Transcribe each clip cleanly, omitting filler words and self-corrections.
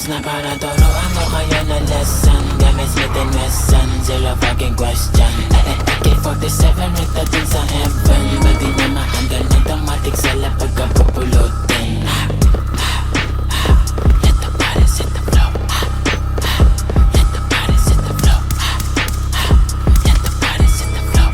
oras na para turuan ko kayo na lesson. Gamit Smith and Wesson, zero fucking question. AK-47 rita din sa heaven. Pwede na maanggal ng automatic sa lapag kapupulutin. Let the body set the flow. Let the body set the flow. Let the body set the flow.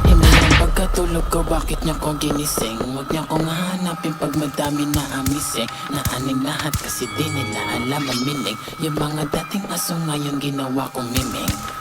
Hindi ng pagkatulog ko, bakit niyo ko ginising? Huwag niyo kong hahanapin pag madami na amising. Naaning lahat kasi di nila alam ang meaning. Yung mga dating aso ngayon ginawa kong miming.